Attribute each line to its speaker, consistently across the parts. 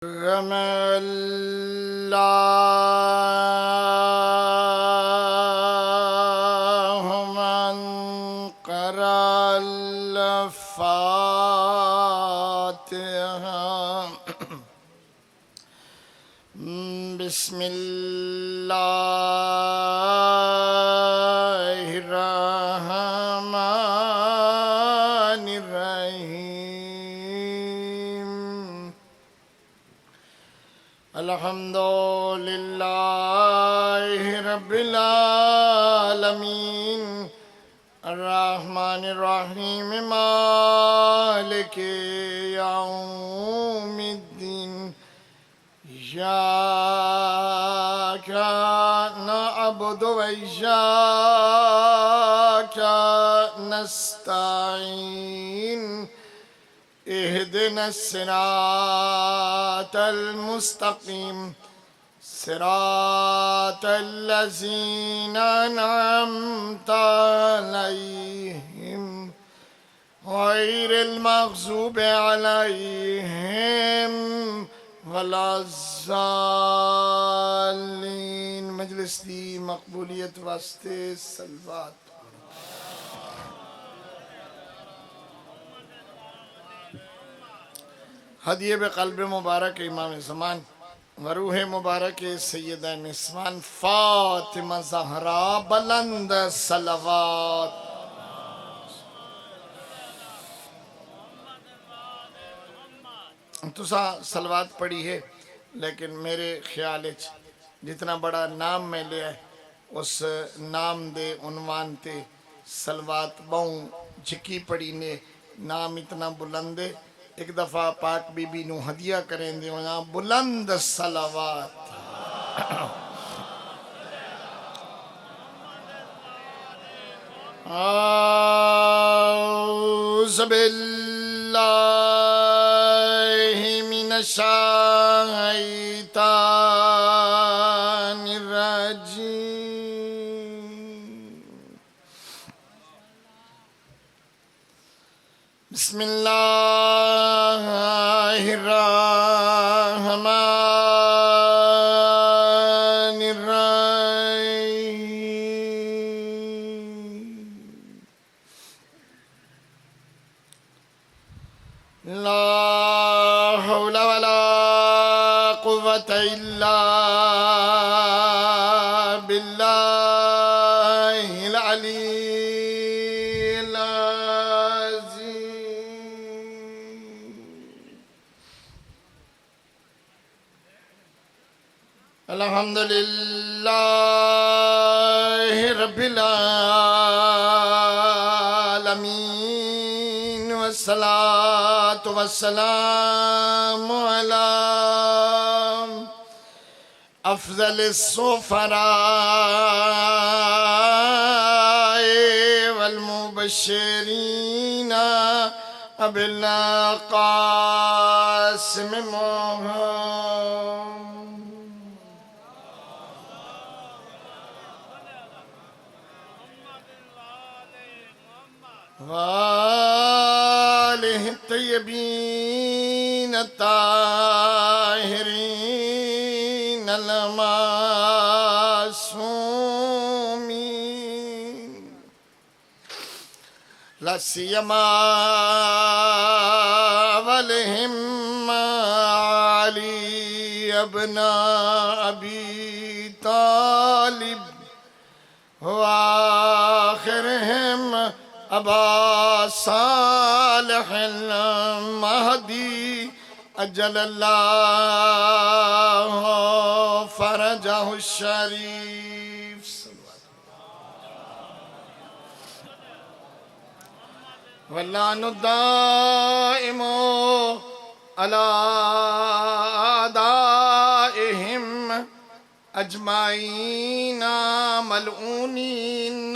Speaker 1: الله من قرأ الفاتحة بسم الله الرحمن الرحيم الحمد لله رب العالمين الرحمن الرحيم مالك يوم الدين إياك نعبد وإياك نستعين اهدنا الصراط المستقيم صراط الذين أنعمت عليهم غير المغضوب عليهم ولا الضالين. مجلس دی مقبولیت واسطے صلوات. ہدیے بقلب مبارک امام زمان و روح مبارک سیدہ نسوان فاطمہ زہرا بلند صلوات. تسا صلوات پڑھی ہے لیکن میرے خیال جتنا بڑا نام میں لیا ہے اس نام دے عنوان تے صلوات بہوں جھکی پڑھی نے. نام اتنا بلند ہے. ایک دفعہ پاک بی بی نو ہدیہ کریں دے وہاں بلند صلوات. اعوذ باللہ من الشیطان الرجیم. بسم اللہ الرحمن الرحیم. لا حول ولا قوة الا باللہ العلی الحمدللہ رب العالمین والصلاة والسلام علی افضل السفراء والمبشرین بالقاسم محمد وآلہ الطیبین الطاہرین المعصومین لا سیما ولہم علی ابن ابی طالب وآخرہم ابا صالح المہدی اجل اللہ فرجہ الشریف. واللعن الدائم علی اعدائہم اجمعین ملعونین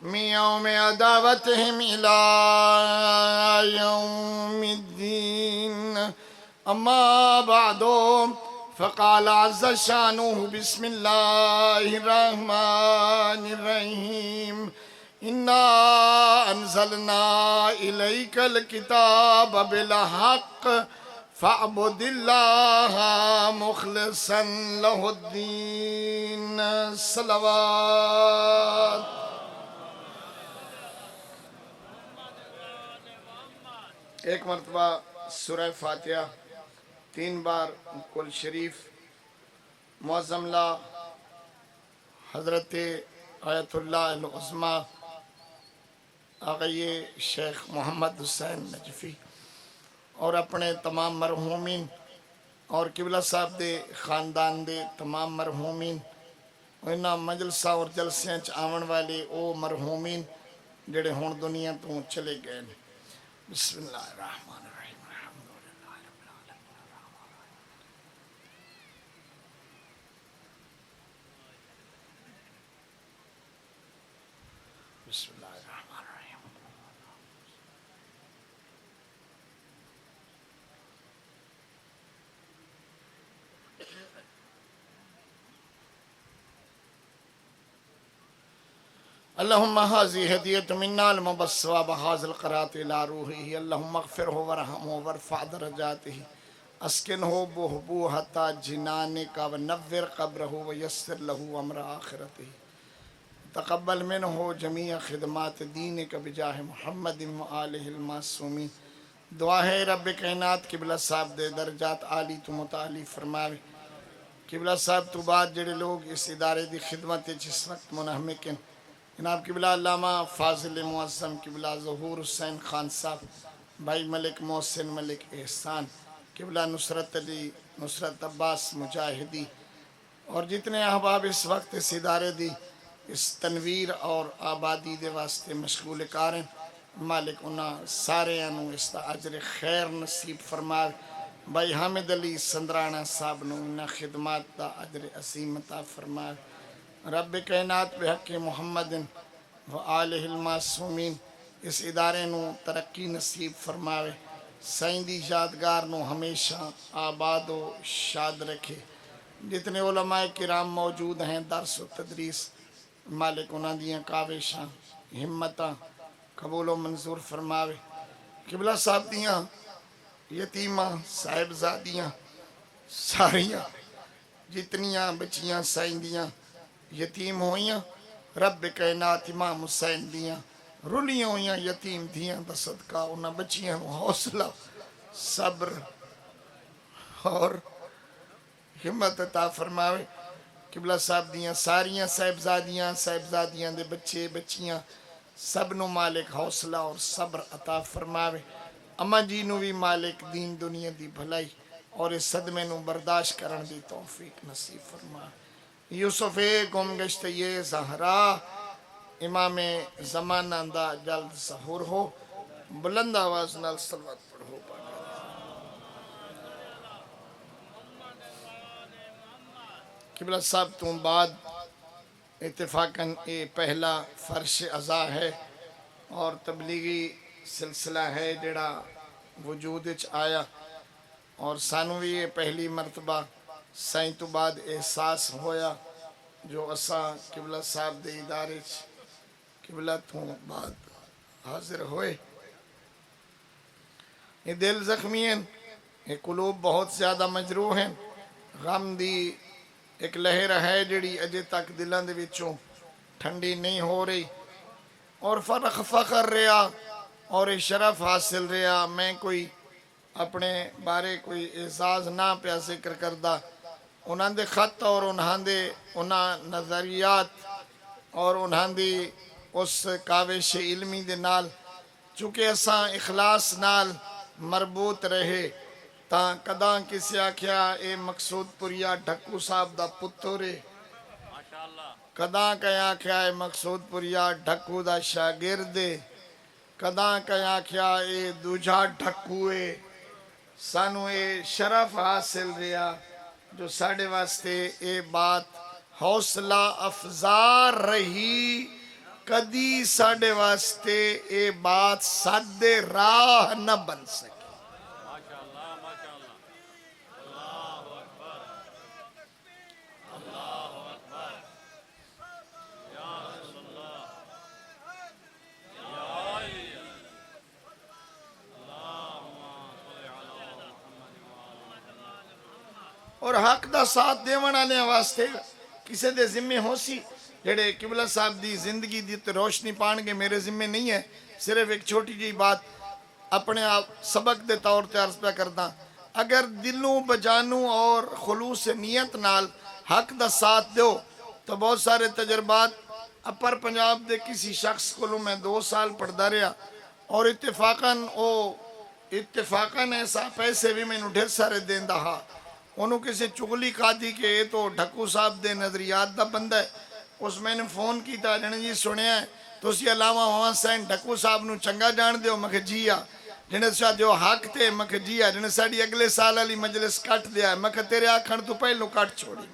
Speaker 1: من یوم عداوتہم الی یوم الدین. اما بعد فقال عز شانہ بسم اللہ الرحمن الرحیم. انا انزلنا الیک الکتاب بالحق فاعبد اللہ مخلصا لہ الدین صلوات۔ ایک مرتبہ سورہ فاتحہ 3 بار کل شریف معظم لا حضرت آیت اللہ العظمیٰ آغائی شیخ محمد حسین نجفی اور اپنے تمام مرحومین اور قبلہ صاحب دے خاندان دے تمام مرحومین انہاں مجلسہ اور جلسیاں آون والے او مرحومین جڑے ہون دنیا تو چلے گئے۔ بسم اللہ الرحمن الرحیم الحمدللہ رب العالمین۔ بسم اللہ الرحمن الرحیم۔ اللہم حاضی حدیت منا المبصوہ بحاظ القرات الى روحی اللہم اغفرہ ورحمہ ورفع درجاتہ اسکنہ بحبوحتا جنانک ونور قبرہ ویسر لہو امر آخرتہ تقبل منہ جمیع خدمات دینک بجاہ محمد وآلہ المعصومین۔ دعا ہے رب کائنات قبلہ صاحب دے درجات عالی تو متعالی فرماوے۔ قبلہ صاحب تو بعد جڑے لوگ اس ادارے دی خدمت جس وقت منہمکن جناب قبلہ علامہ فاضل معظم قبلہ ظہور حسین خان صاحب، بھائی ملک محسن ملک احسان، قبلہ نصرت علی نصرت عباس مجاہدی اور جتنے احباب اس وقت اس ادارے دی اس تنویر اور آبادی دے واسطے مشغول کار ہیں، مالک انہاں سارے انہوں اس دا اجر خیر نصیب فرمائے۔ بھائی حامد علی سندرانہ صاحب نو انہاں خدمات دا اجر عظیم عطا فرمائے۔ رب کائنات بحق محمد و آلہ المعصومین اس ادارے نو ترقی نصیب فرماوے، سائیں دی یادگار نو ہمیشہ آباد و شاد رکھے۔ جتنے علماء کرام موجود ہیں درس و تدریس، مالک انہاں دیاں کاوشاں ہمتاں قبول و منظور فرماوے۔ قبلہ صاحب دیاں یتیماں صاحبزادیاں ساریاں جتنیاں بچیاں سائیں دیاں یتیم ہوئیاں، رب کائنات امام حسین دیاں رلیاں ہوئیاں یتیم دیاں دا صدقہ انہاں بچیاں حوصلہ صبر اور ہمت عطا فرماوے۔ قبلہ صاحب دیاں ساریاں صاحبزادیاں دے بچے بچیاں سب نو مالک حوصلہ اور صبر عطا فرماوے۔ اما جی نو بھی مالک دین دنیا دی بھلائی اور اس صدمے نو برداشت کرن دی توفیق نصیب فرماوے۔ یوسف گم گشت یہ زہرا امام زمانہ دا جلد ظہور ہو، بلند آواز نال صلوات پڑھو۔ قبلہ صاحب تو بعد اتفاقاً یہ پہلا فرش ازا ہے اور تبلیغی سلسلہ ہے جڑا وجود اچ آیا، اور سانو بھی یہ پہلی مرتبہ سائیں تو بعد احساس ہویا جو اساں قبلہ صاحب دے ادارے قبلہ تو بعد حاضر ہوئے۔ یہ دل زخمی ہیں، یہ قلوب بہت زیادہ مجروح ہیں، غم دی ایک لہر ہے جڑی اجے تک دلان دے وچوں ٹھنڈی نہیں ہو رہی، اور فرق فخر رہا اور شرف حاصل رہا۔ میں کوئی اپنے بارے کوئی اعزاز نہ پیا ذکر کردہ، انہاں دے خط اور انہاں نظریات اور انہاں دی اس کاوش علمی دے نال چونکہ اساں اخلاص نال مربوط رہے تاں کداں کسی آکھیا اے مقصود پوریا ڈھکو صاحب دا پترے، کداں کہیں آکھیا اے مقصود پوریا ڈھکو دا شاگردے، کداں کہیں آکھیا اے دوجہ ڈھکوئے۔ سانو اے شرف حاصل رہا جو ساڑھے واسطے اے بات حوصلہ افزار رہی، کدی ساڑھے واسطے اے بات سد راہ نہ بن سکی۔ اور حق دا ساتھ دیون والے واسطے کسی دے ذمے ہو سی جڑے قبلہ صاحب دی زندگی دی تے روشنی پان گے میرے ذمے نہیں ہے. صرف ایک چھوٹی جی بات اپنے آپ سبق دے طور تے عرض پہ کردا. اگر دلوں بجانوں اور خلوص نیت نال حق دا ساتھ دیو تو بہت سارے تجربات اپر پنجاب دے کسی شخص کو میں 2 سال پڑھدا رہا اور اتفاقاً ایسا پیسے بھی میں نے ڈھیر سارے دیندا ہا. انہوں کسی چگلی کھادی کہ یہ تو ڈھکو صاحب دے نظریات دا بندہ ہے. اس میں نے فون کیتا جنہیں جی سنیا ہے تو اسی علاوہ وہاں سین ڈھکو صاحب نو چنگا جان دیو. میں جی آ جنہیں شاہ دیو حق تے. میں جی آ جنہیں ساڑی اگلے سال علی مجلس کٹ دیا ہے. میں تیرے آکھن تو پہلو کٹ چھوڑی.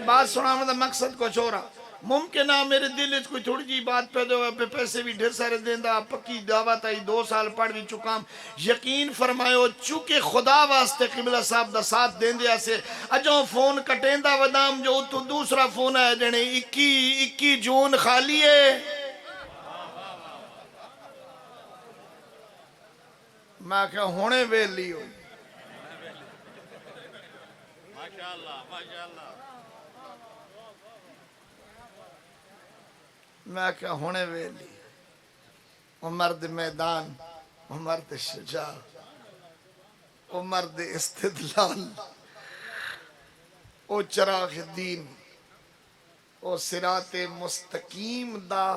Speaker 1: بات سنا مطلب مقصد کو چھوڑا. ممکن ہے میرے دل اس کوئی تھوڑی جی بات پیدا ہوئے پہ پیسے بھی ڈھیر سارے دیندہ پکی دعوت آئی 2 سال پڑھ بھی چکام. یقین فرمائیو چونکہ خدا واسطے قبلہ صاحب دا ساتھ دیندے آسے اجوں فون کٹیندہ ودام جو تو دوسرا فون ہے جنہیں 21 جون خالی ہے. میں کہا ہونے ویلی ہوئی. ماشاءاللہ ماشاءاللہ. میں کہا ہونے ویلی. وہ مرد میدان، وہ مرد شجاع، وہ مرد استدلال، وہ چراغ دین، وہ صراط مستقیم دا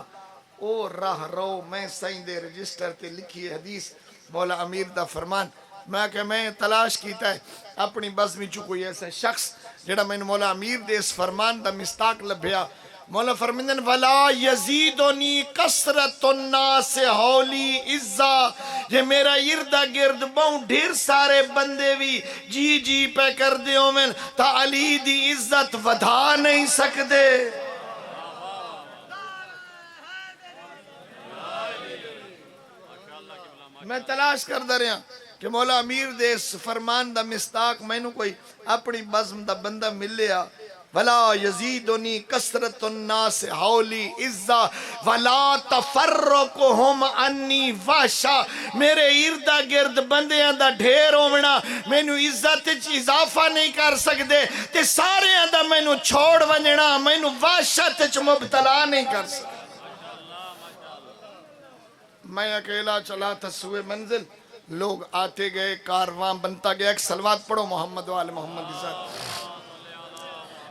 Speaker 1: او راہ رو. میں سائن دے رجسٹر تے لکھی حدیث مولا امیر دا فرمان. میں کہ میں تلاش کیتا ہے اپنی بس میں کوئی ایسا شخص جڑا میں مولا امیر دے اس فرمان دا مستاق لبھیا. مولا فرمیندن وَلَا يَزِيدُنِي كَسْرَةُ النَّاسِ حَوْلِي عِزَّا. یہ میرا اردہ گرد بہن ڈھیر سارے بندے بھی جی پہ کر دیوں میں تا علی دی عزت ودھا نہیں سکدے. میں تلاش کر دا رہا کہ مولا امیر دے اس فرمان دا مستاق میں نو کوئی اپنی بزم دا بندہ مل لیا. وَلَا يَزِيدُنِي كَسْرَةُ النَّاسِ حَوْلِي عِزَّا وَلَا تَفَرُّقُهُمْ عَنِّي وَحْشًا. میرے اردہ گرد بندیاں دا ڈھیر ہونا میں نو عزت اضافہ نہیں کر سکتے تے سارے دا میں نو چھوڑ ونجنا میں نو وحشت مبتلا نہیں کر سکتے. میں اکیلا چلا تھا سوئے منزل. لوگ آتے گئے کارواں بنتا گیا. ایک صلوات پڑھو محمد وآل محمد کی ذات.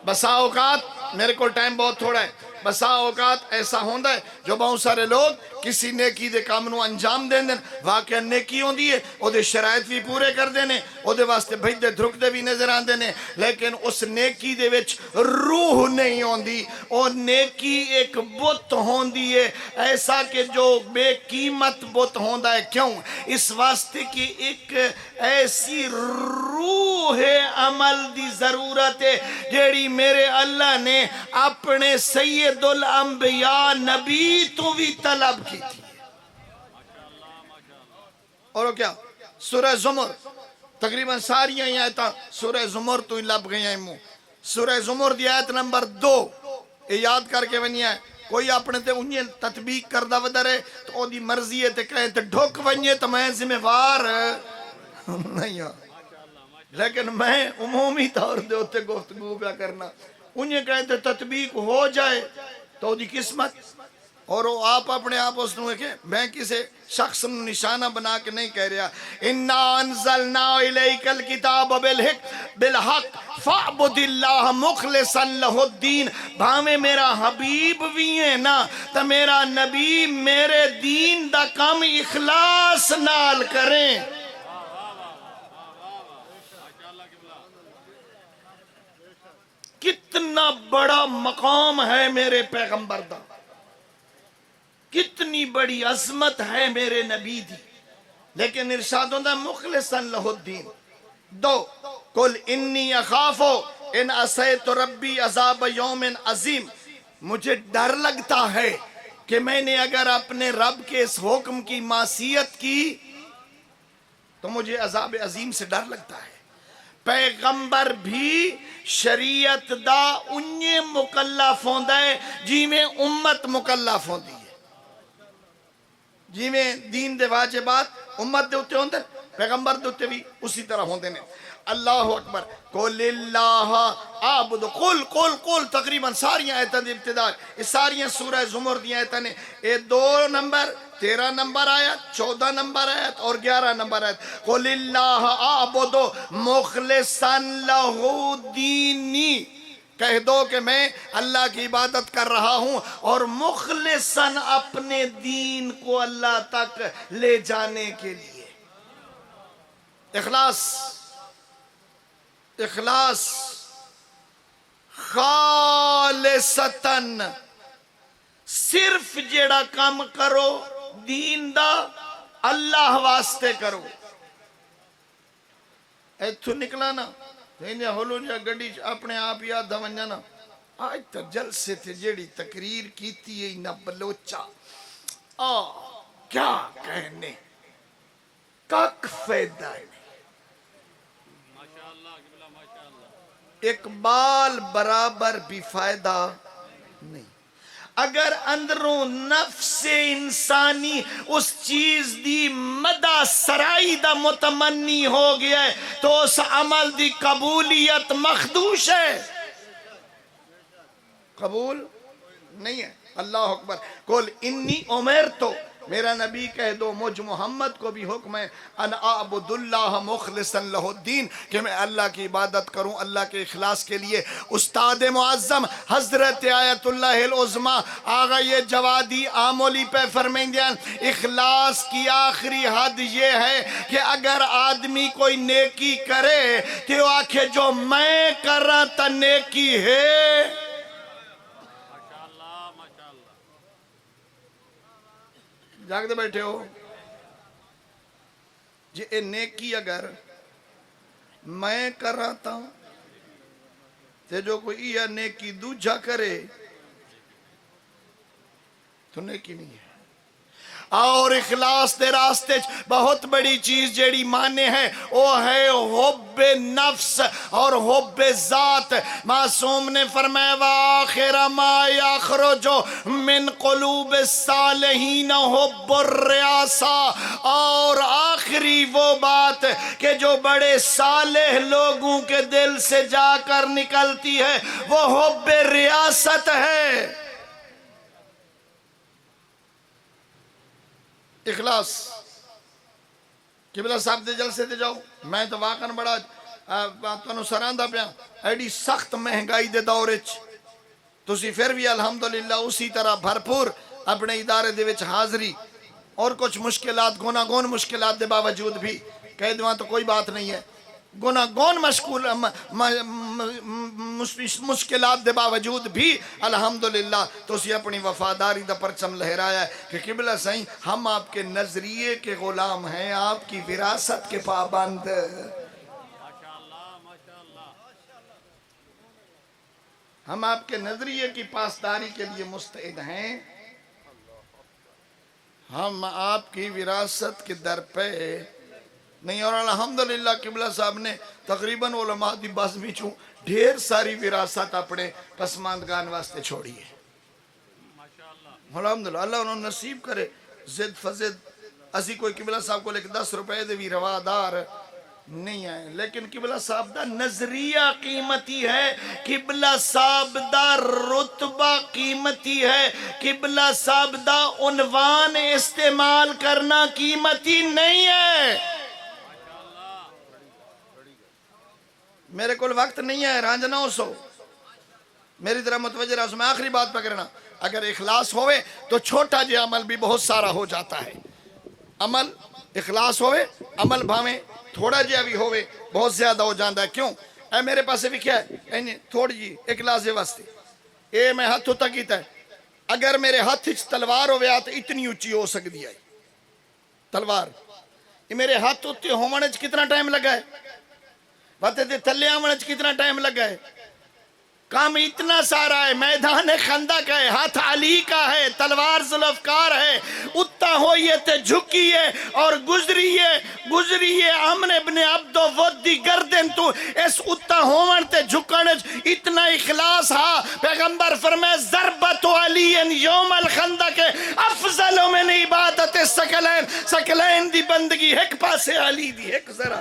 Speaker 1: بسا اوقات میرے کو ٹائم بہت تھوڑا ہے. بسا اوقات ایسا ہوندہ ہے جو بہت سارے لوگ کسی نیکی دے کام نو انجام دیں دیں واقعا نیکی ہوندی ہے او دے شرائط بھی پورے کر دینے او دے واسطے بھئی دے دھرک دے بھی نظر آن دینے لیکن اس نیکی دے وچ روح نہیں ہوندی. او نیکی ایک بت ہوندی ہے ایسا کہ جو بے قیمت بت ہوندہ ہے. کیوں؟ اس واسطے کی ایک ایسی روح عمل دی ضرورت ہے جیڑی میرے اللہ نے اپنے سید الانبیاء نبی تو بھی طلب کی تھی. اور کیا سورہ زمر تقریباً ساریاں ہی آیتاں سورہ زمر تو ہی لب گئی ہیں. سورہ زمر دی آیت نمبر 2 یہ یاد کر کے ونی ہے. کوئی اپنے تے انہیں تطبیق کردہ ودر ہے تو او دی مرضی ہے تے کہیں تے ڈھوک ونیے تو میں ذمہ وار نہیں ہوں. لیکن میں عمومی طور دے ہوتے گفتگو پہ کرنا انہیں کہتے تطبیق ہو جائے تو دی قسمت. اور وہ آپ اپنے آپ اس نے کہ میں کسی شخص نشانہ بنا کے نہیں کہہ رہا. اِنَّا أَنزَلْنَا إِلَيْكَ الْكِتَابَ بِالْحَقِّ فَاعْبُدِ اللَّهَ مُخْلِصًا لَهُ الدِّينَ. بھاویں میرا حبیب بھی ہے نا تو میرا نبی میرے دین دا کام اخلاص نال کریں. کتنا بڑا مقام ہے میرے پیغمبر دا, کتنی بڑی عظمت ہے میرے نبی دی. لیکن ارشاد ہوندہ مخلصاً لہ الدین. 2 قل انی اخافو ان عصیت ربی عذاب یوم عظیم. مجھے ڈر لگتا ہے کہ میں نے اگر اپنے رب کے اس حکم کی معصیت کی تو مجھے عذاب عظیم سے ڈر لگتا ہے. پیغمبر بھی شریعت دا انہیں مکلف ہوندہ ہے جی میں امت مکلف ہوندی ہے. جی میں دین دے واجبات امت دے اتے ہوندے پیغمبر دے اتے بھی اسی طرح ہوندے نے اللہ اکبر قل اللہ عابد قل تقریباً ساریاں آیتاں دی ابتدا یہ ساریاں سورہ زمر دی آیتاں نے یہ 2 نمبر 13 نمبر آیت 14 نمبر آیت اور 11 نمبر آیت قل اللہ عابد مخلصا لہ دینی کہہ دو کہ میں اللہ کی عبادت کر رہا ہوں اور مخلصاً اپنے دین کو اللہ تک لے جانے کے لیے اخلاص خالصتاً صرف جیڑا کام کرو دین دا اللہ واسطے کرو ایتھو نکلا نا انہیں ہولو جا گڑی اپنے آپ یاد دھونجا نا آج تا جلسے تھے جیڑی تقریر کیتی ہے نا بلوچا کیا کہنے کک فیدہ ہے اقبال برابر بھی فائدہ نہیں اگر اندروں نفس انسانی اس چیز دی مدہ سرائی دا متمنی ہو گیا ہے تو اس عمل دی قبولیت مخدوش ہے قبول نہیں ہے اللہ اکبر قل انی امرتو میرا نبی کہہ دو مجھ محمد کو بھی حکم ہے ان اعبد اللہ مخلصا لہ الدین کہ میں اللہ کی عبادت کروں اللہ کے اخلاص کے لیے استاد معظم حضرت آیت اللہ العظمی آغا یہ جوادی آمولی پہ فرمائیں گے اخلاص کی آخری حد یہ ہے کہ اگر آدمی کوئی نیکی کرے کہ وہ آکھے جو میں کر رہا تا نیکی ہے جاگ دے بیٹھے ہو جی اے نیکی اگر میں کر رہا تھا تے جو کوئی یہ نیکی دوجہ کرے تو نیکی نہیں ہے اور اخلاص دے راستے بہت بڑی چیز جیڑی مانے ہیں وہ ہے حب نفس اور حب ذات معصوم نے فرمایا وآخر ما یخرج من قلوب الصالحین حب الریاسہ اور آخری وہ بات کہ جو بڑے صالح لوگوں کے دل سے جا کر نکلتی ہے وہ حب ریاست ہے اخلاص قبلہ صاحب دے جلسے دے جاؤ میں تو واقعاً بڑا تنو سراندہ پیا ایڈی سخت مہنگائی دے دورچ تسی پھر بھی الحمدللہ اسی طرح بھرپور اپنے ادارے دے وچ حاضری اور کچھ مشکلات گناگون مشکلات دے باوجود بھی کہہ دوں تو کوئی بات نہیں ہے گناگون مشکلات دے باوجود بھی الحمدللہ تو اسی اپنی وفاداری دا پرچم لہرایا ہے کہ قبلہ سائیں ہم آپ کے نظریے کے غلام ہیں آپ کی وراثت کے پابند ہم آپ کے نظریے کی پاسداری کے لیے مستعد ہیں ہم آپ کی وراثت کے در پہ نہیں اور الحمدللہ قبلہ صاحب نے تقریباً علماء دی بازمی چوں ڈھیر ساری وراثت اپنے پسماندگان واسطے چھوڑی ہے الحمدللہ اللہ انہوں نصیب کرے زد فزد اسی کوئی قبلہ صاحب کو لے کے 10 روپے دے بھی روادار نہیں آئے لیکن قبلہ صاحب دا نظریہ قیمتی ہے قبلہ صاحب دا رتبہ قیمتی ہے قبلہ صاحب دا عنوان استعمال کرنا قیمتی نہیں ہے میرے کول وقت نہیں ہے رانجنا ہو سو میری طرح متوجہ رہا میں آخری بات پکڑنا اگر اخلاص ہوئے تو چھوٹا جی عمل بھی بہت سارا ہو جاتا ہے عمل اخلاص ہوئے عمل بھاویں تھوڑا جی بھی ہوئے بہت زیادہ ہو جاندہ ہے کیوں اے میرے پاس بھی کیا ہے تھوڑی جی اخلاص واسطے اے میں ہاتھ ہوتا کیتا ہے اگر میرے ہاتھ تلوار ہوئے تو اتنی اونچی ہو سکتی ہے تلوار یہ میرے ہاتھ ہوتے ہونے کتنا ٹائم لگا ہے باتیں تھے تھلے آمنے کتنا ٹائم لگا ہے کام اتنا سارا ہے، میدان خندق ہے، ہاتھ علی کا ہے، تلوار ذوالفقار ہے، اتا ہوئیے تے جھکیے اور گزریے امن ابن عبد و ود دی گردن تو اس اتا ہوون تے جھکن اتنا اخلاص ہا، پیغمبر فرمائے ضربت علی یوم الخندق افضل من عبادت سکلین دی بندگی ایک پاسے علی دی ایک ذرا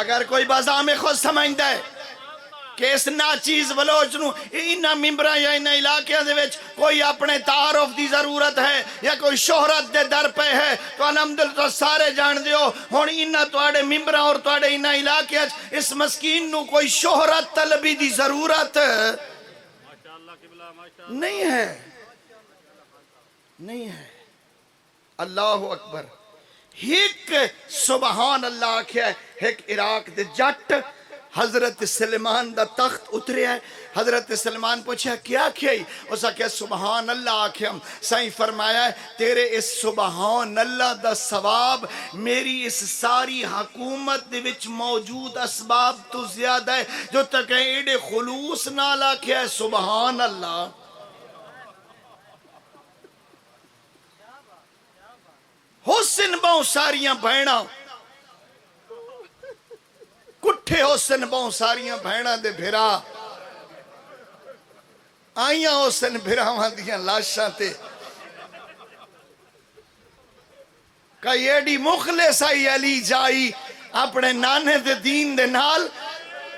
Speaker 1: اگر کوئی بازا میں خود سمجھتا ہے کہ اس ناچیز بلوچ نو انہا ممبرہ یا انہا علاقے دے وچ کوئی اپنے تعارف دی ضرورت ہے یا کوئی شہرت دے در پہ ہے تو الحمدللہ سارے جان دیو ہون انہا توڑے ممبرہ اور توڑے انہا علاقے اس مسکین نو کوئی شہرت طلبی دی ضرورت نہیں ہے اللہ اکبر ایک سبحان اللہ کیا ہے ایک عراق دے جٹ حضرت سلمان دا تخت اترے ہے حضرت سلمان پوچھا کیا کیائی اسا کیا سبحان اللہ آکھیں سائیں فرمایا ہے تیرے اس سبحان اللہ دا ثواب میری اس ساری حکومت دے وچ موجود اسباب تو زیادہ ہے جو تک ایڈے خلوص نالا کیا ہے سبحان اللہ حسن بہت ساریاں بہناں کٹھے حسن بہت ساریاں بہناں دے بھرا آئیاں حسن بھراواں دیاں لاشاں تے کئی ایڈی مخلص آئی علی جائی اپنے نانے دے دین دے نال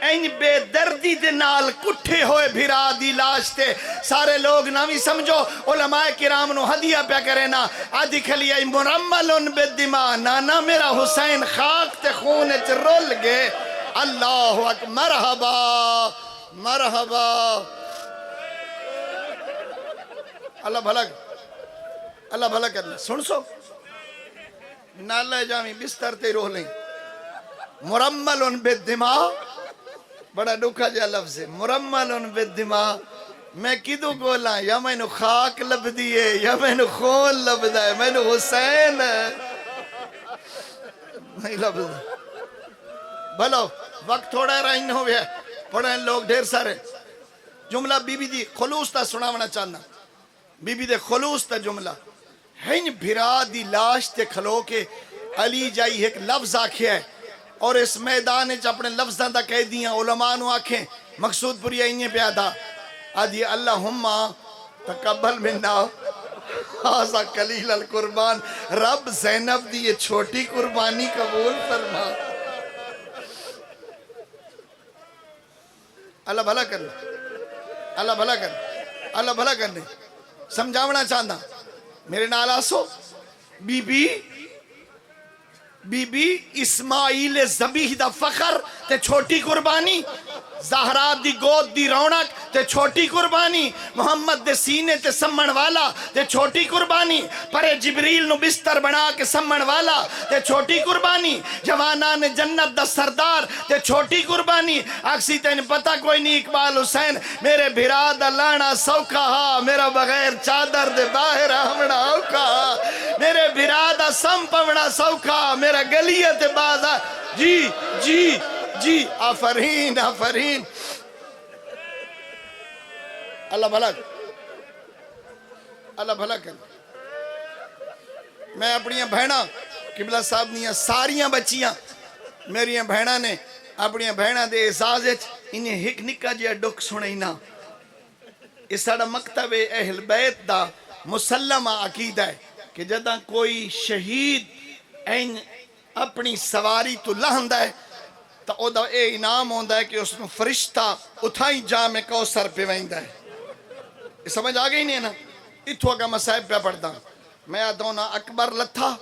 Speaker 1: این بے دردی دے نال کٹھے ہوئے بھرا دی لاش تے سارے لوگ نامی سمجھو علماء کرام نو ہدیہ پہ کرے نا آدھی کھلی آئی مرملن بالدماء نانا میرا حسین خاک تے خونے چ رول گے اللہ اکبر مرحبا مرحبا اللہ بھلا کرنا سن سو نالے جامی بستر تے روح لیں مرملن بالدماء بڑا ڈوکھا جا لفظ ہے مرملن بالدماء میں کدو گولا یا میں نو خاک لب دیئے یا میں نو خون لب دائے میں نو حسین نہیں لب دائے بھلو وقت تھوڑا رہن ہو گیا پڑھیں لوگ ڈھیر سارے جملہ بی بی دی خلوص تا سناونا چاہنا بی بی دے خلوص تا جملہ ہن بھرا دی لاش تے کھلو کے علی جائی ایک لفظ آکھے ہے اور اس میدان اچھ اپنے لفظاں دا کہہ دیاں علماء نو آکھیں مقصود پوری آئینے پہ آدھا آدھی اللہم تقبل مننا آزا قلیل القربان رب زینب دی یہ چھوٹی قربانی قبول فرما اللہ بھلا کرنے اللہ بھلا کرنے اللہ بھلا کرنے سمجھاونا چاہنا میرے نال آسو بی بی اسماعیل ذبیح دا فخر تے چھوٹی قربانی زہرا دی گود دی رونق تے چھوٹی قربانی محمد دے سینے تے سمن والا تے چھوٹی قربانی پرے جبریل نو بستر بنا کے سمن والا تے چھوٹی قربانی جوانان جنت دا سردار تے چھوٹی قربانی اکسی تین پتہ کوئی نہیں اقبال حسین میرے بھرا دا لانا سوکھا ہا میرا بغیر چادر دے باہر آمنا اوکا میرے بھرا دا سم پونا سوکھا میرا گلیت بازا جی آفرین اللہ بھلا کر میں اپنیاں بہناں قبلہ صاحب نیاں ساریاں بچیاں میریاں بہناں نے اپنیاں بہناں دے اعزاز انہیں ہک نکا جیا ڈک سنینا اس ساڑا مکتب اہل بیت دا مسلمہ عقیدہ ہے کہ جدہ کوئی شہید این اپنی سواری تو لہندہ ہے تو او دا اے انعام ہوندہ ہے کہ اس نے فرشتہ اتھائی جام کوثر پہ ویندہ ہے سمجھ آگئی نہیں ہے نا اتھوا کا مسائب پہ پڑھتا میں آدھونا اکبر لتھا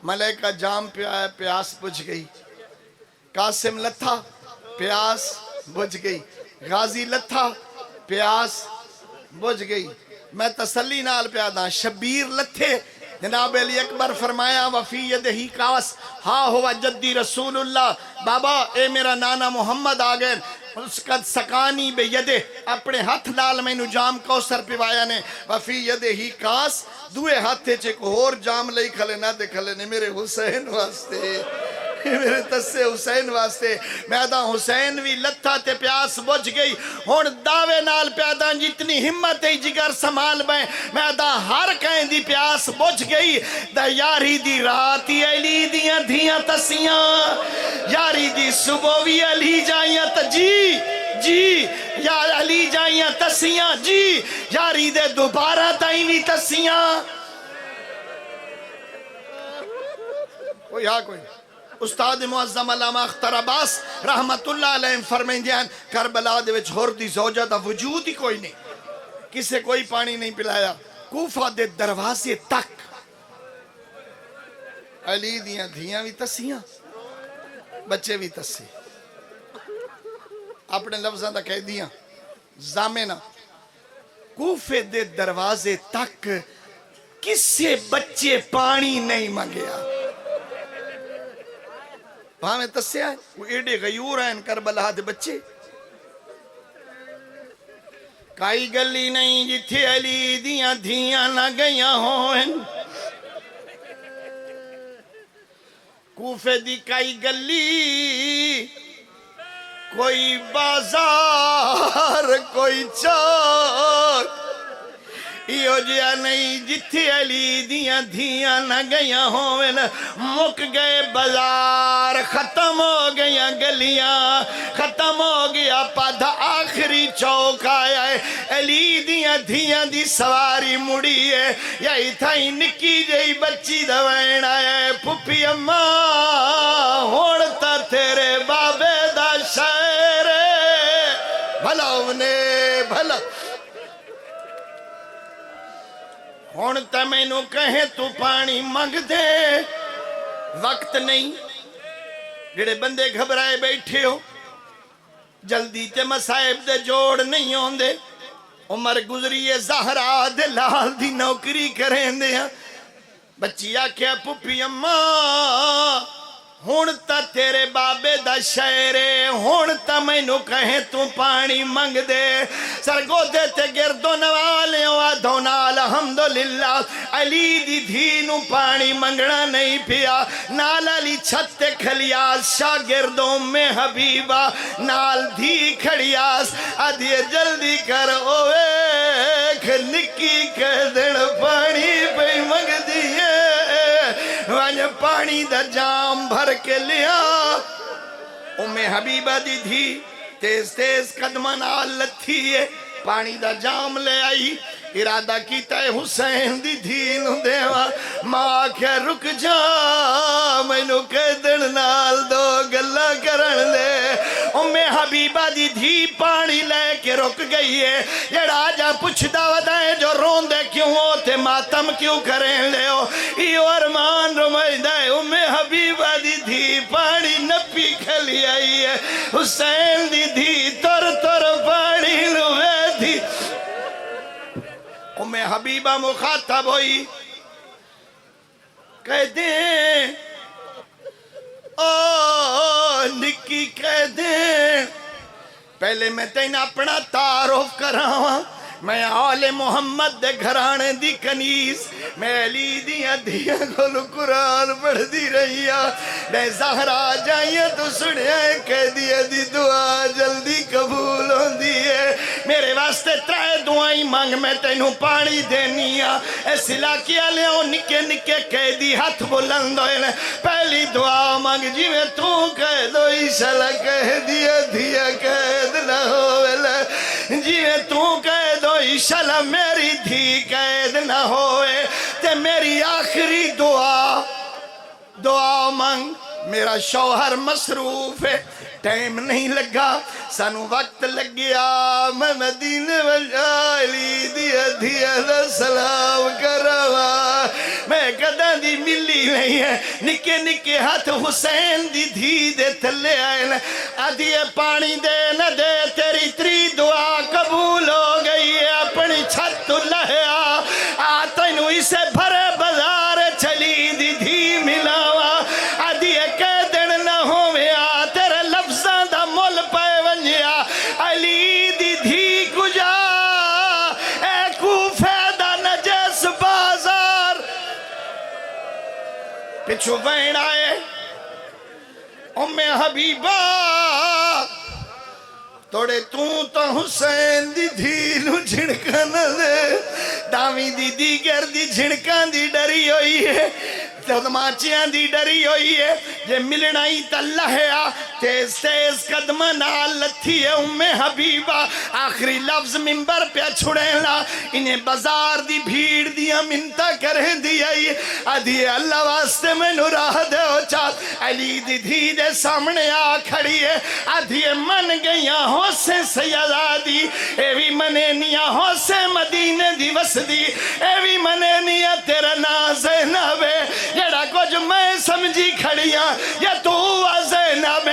Speaker 1: ملائکہ جام پہ آیا پیاس بجھ گئی قاسم لتھا پیاس بجھ گئی غازی لتھا پیاس بجھ گئی میں تسلی نال پہ آدھا شبیر لتھے جناب علی اکبر فرمایا وفی یدہی کاس ہاں ہوا جدی رسول اللہ، بابا اے میرا نانا محمد آگئے، اس کا سکانی بے یدے اپنے ہاتھ نال میں نو جام کوثر پیوایا نے، وفی یدہی کاس دوئے ہاتھے چھے کو اور جام لئی کھلے نہ دے کھلے نے میرے حسین واسطے، میرے تسے حسین واسطے، میدہ حسین وی لتھا تے پیاس بجھ گئی، ہون دعوے نال پیادہ جتنی ہمت ہے جگر سمال بائیں، میدہ ہر کہیں دی پیاس بجھ گئی، دا یاری دی راتی علی دیاں دھیاں تسیاں، یاری دی صبحوی علی جائیاں جی جی، یا علی جائیاں تسیاں جی، یاری دے دوبارہ تائیوی تسیاں، کوئی ہاں کوئی استاد معظم علامہ اختر عباس رحمت اللہ علیہ فرمائیں دیان کربلا دے وچ ہور دی زوجہ دا وجود ہی کوئی نہیں، کسے کوئی پانی نہیں پلایا، کوفہ دے دروازے تک علی دیاں دھیاں بھی تسیاں بچے بھی تسے، اپنے لفظاں دا کہہ دیاں زامنہ کوفے دے دروازے تک کسے بچے پانی نہیں مانگیا، وہاں میں تسے آئے وہ ایڈے غیور ہیں کربلا دے بچے، کائی گلی نہیں جتھے علی دیاں دھیاں نہ گیاں ہوئن، کوفے دی کائی گلی کوئی بازار کوئی چوک ایو جیا نہیں جتھے علی دیاں دھیاں نہ گیاں ہوئن، مک گئے بازار ختم ہو گیا گلیاں ختم ہو گیا پادھا آخری چوک آیا ہے، علی دیاں دھیاں دی سواری مڑی ہے، یہی تھائی نکی جئی بچی دوائن آیا ہے، پھپی اماں ہوڑتا تیرے بابے دا شہر بھلا انہیں بھلا ہونتا میں نو کہیں تو پانی مانگ دے، وقت نہیں، جڑے بندے گھبرائے بیٹھے ہو، جلدی تے مسائب دے جوڑ نہیں ہون دے، عمر گزریے زہرا دے لال دی نوکری کریں دے، بچی آکھیا پھپی اماں ہونتا تیرے بابے دا شہرے، ہونتا میں نو کہیں تو پانی مانگ دے، سرگو دے تے گردو نوالے آدھونا الحمدللہ، علی دی دھینو پانی منگنا نہیں پیا، نال علی چھتے کھلیاس شاگردوں میں حبیبہ، نال دھی کھڑیاس آدھیے جلدی کر اویک نکی کہہ دن پانی پہ منگ دیئے، وانج پانی دا جام بھر کے لیا، حبیبہ دی دھی تیز تیز قدمہ نال لتھی ہے، پانی دا جام لے آئی، ارادہ کیتا ہے حسین دی دھین دیوا، ماں کیا رک جا میں نو کہدن نال دو گلہ کرن دے، حبیبہ دی دھی پانی لے کے رک گئی ہے، یہ راجہ پوچھ دعوتیں جو رون دے کیوں ہوتے ماتم کیوں کریں لے ہو، یہ ارمان رمائی دائے حبیبہ دی دھی پانی نپی کھلی آئی ہے، حسین دی دھی تر تر پانی روے تھی، حبیبہ مخاطب ہوئی کہہ دیں نکی کہہ دیں پہلے میں تین اپنا تعارف کراواں، میں آل محمد دے گھرانے دی کنیز، میں علی دیاں دیاں گھل قرآن پڑھ دی رہیا، میں زہرا جائیاں تو سنیاں کہہ دیا دی دعا جلدی قبول ہوں دیئے، میرے واسطے ترائے دعائیں مانگ میں تینوں پانی دینیا، اس علاقے لیوں نکے نکے کہہ دی ہاتھ بلند ہوئے، پہلی دعا مانگ جی میں تو کہہ دو عیشالہ کہہ دیا دیا قید نہ ہوئے، جی میں تو کہہ دو انشاءاللہ میری دھی قید نہ ہوئے، تے میری آخری دعا مانگ، میرا شوہر مصروف ہے، ٹائم نہیں لگا، سانو وقت لگ گیا، میں مدینے علی دیا دیا دا سلام کروا، میں قدہ دی ملی نہیں ہے، نکے نکے ہاتھ حسین دی دھی دے تھلے آئے، آدھیے پانی دے نہ دے تیری تری دعا قبول ہو گئی ہے، اپنی چھت لہیا، آتینو اسے بھرے بازار پچھو وین آئے ام حبیبہ توڑے تو حسین دی دھیلو جھڑکن دے داوی دی دیگر دی جھڑکن دی ڈری ہوئی ہے تدماچیاں دی ڈری ہوئی ہے جے ملنائی تلہیا تیز تیز قدمہ نال لتھی ہے ام حبیبہ آخری لفظ منبر پہ چھڑینا انہیں بازار دی بھیڑ دیا منتا کریں دیا ادھی اللہ واسطے میں نراہ دے ہو چاہت علی دی دھی دے سامنے آ کھڑی ہے ادھی من گئیاں ہو سے سیادی اے بھی منے نیا ہو سے مدینے دی وسدی اے بھی منے نیا تیرا نازینہ بے جڑا کچھ میں سمجھی کھڑیاں یا تو زینب